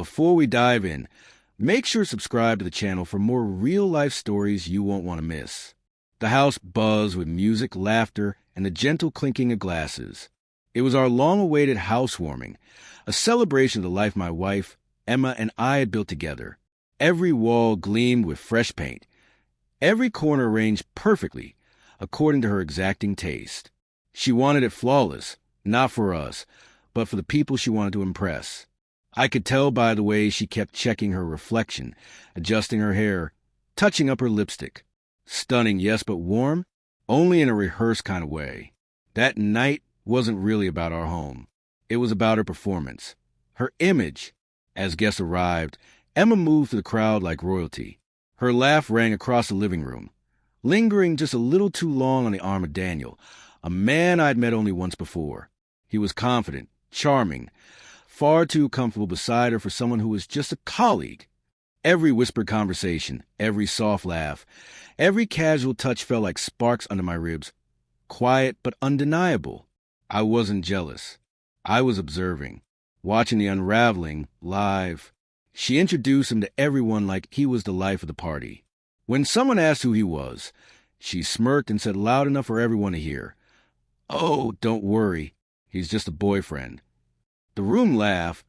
before we dive in, make sure to subscribe to the channel for more real-life stories you won't want to miss. The house buzzed with music, laughter, and the gentle clinking of glasses. It was our long-awaited housewarming, a celebration of the life my wife, Emma, and I had built together. Every wall gleamed with fresh paint, every corner arranged perfectly, according to her exacting taste. She wanted it flawless, not for us, but for the people she wanted to impress. I could tell by the way she kept checking her reflection, adjusting her hair, touching up her lipstick. Stunning, yes, but warm? Only in a rehearsed kind of way. That night wasn't really about our home. It was about her performance, her image. As guests arrived, Emma moved through the crowd like royalty. Her laugh rang across the living room, lingering just a little too long on the arm of Daniel, a man I'd met only once before. He was confident, charming, far too comfortable beside her for someone who was just a colleague. Every whispered conversation, every soft laugh, every casual touch felt like sparks under my ribs. Quiet but undeniable. I wasn't jealous. I was observing, watching the unraveling, live. She introduced him to everyone like he was the life of the party. When someone asked who he was, she smirked and said loud enough for everyone to hear, "Oh, don't worry. He's just a boyfriend." The room laughed,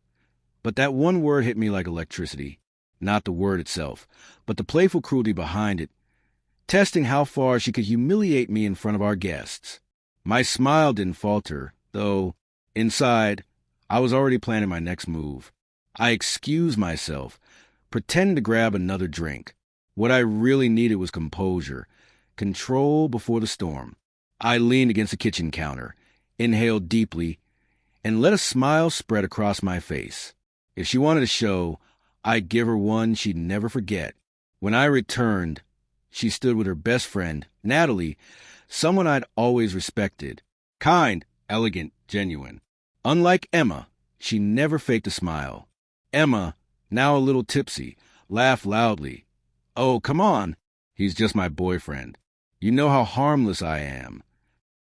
but that one word hit me like electricity. Not the word itself, but the playful cruelty behind it, testing how far she could humiliate me in front of our guests. My smile didn't falter, though, inside, I was already planning my next move. I excused myself, pretending to grab another drink. What I really needed was composure, control before the storm. I leaned against the kitchen counter, inhaled deeply, and let a smile spread across my face. If she wanted a show, I'd give her one she'd never forget. When I returned, she stood with her best friend, Natalie, someone I'd always respected. Kind, elegant, genuine. Unlike Emma, she never faked a smile. Emma, now a little tipsy, laughed loudly. "Oh, come on. He's just my boyfriend. You know how harmless I am."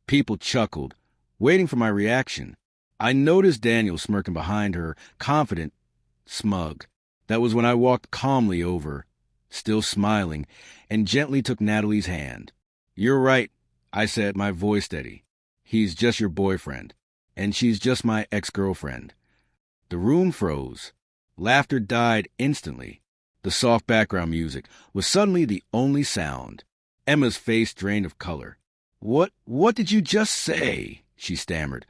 People chuckled, waiting for my reaction. I noticed Daniel smirking behind her, confident, smug. That was when I walked calmly over, still smiling, and gently took Natalie's hand. "You're right," I said, my voice steady. "He's just your boyfriend, and she's just my ex-girlfriend." The room froze. Laughter died instantly. The soft background music was suddenly the only sound. Emma's face drained of color. What did you just say?" she stammered,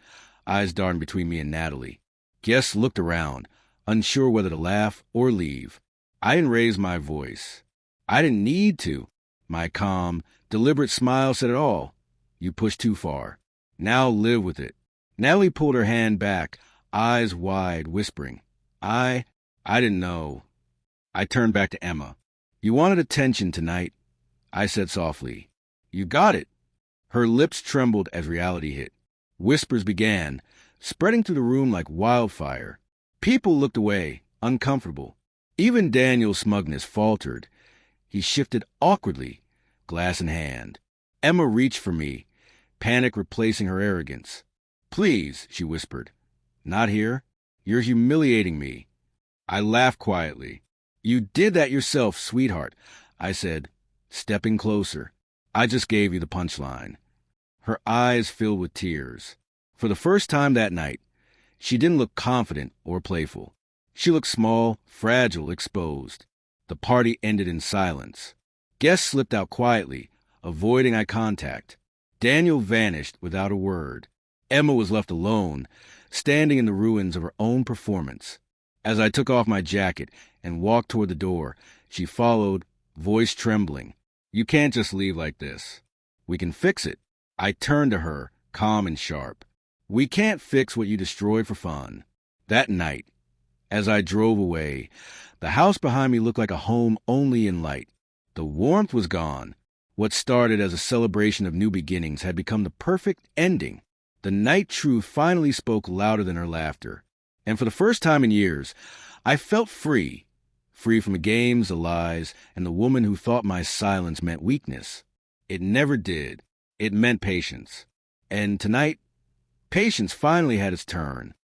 eyes darting between me and Natalie. Guests looked around, unsure whether to laugh or leave. I didn't raise my voice. I didn't need to. My calm, deliberate smile said it all. "You pushed too far. Now live with it." Natalie pulled her hand back, eyes wide, whispering, I didn't know." I turned back to Emma. "You wanted attention tonight," I said softly. "You got it." Her lips trembled as reality hit. Whispers began, spreading through the room like wildfire. People looked away, uncomfortable. Even Daniel's smugness faltered. He shifted awkwardly, glass in hand. Emma reached for me, panic replacing her arrogance. "Please," she whispered. "Not here. You're humiliating me." I laughed quietly. "You did that yourself, sweetheart," I said, stepping closer. "I just gave you the punchline." Her eyes filled with tears. For the first time that night, she didn't look confident or playful. She looked small, fragile, exposed. The party ended in silence. Guests slipped out quietly, avoiding eye contact. Daniel vanished without a word. Emma was left alone, standing in the ruins of her own performance. As I took off my jacket and walked toward the door, she followed, voice trembling. "You can't just leave like this. We can fix it." I turned to her, calm and sharp. "We can't fix what you destroyed for fun." That night, as I drove away, the house behind me looked like a home only in light. The warmth was gone. What started as a celebration of new beginnings had become the perfect ending. The night truth finally spoke louder than her laughter. And for the first time in years, I felt free. Free from the games, the lies, and the woman who thought my silence meant weakness. It never did. It meant patience. And tonight, patience finally had its turn.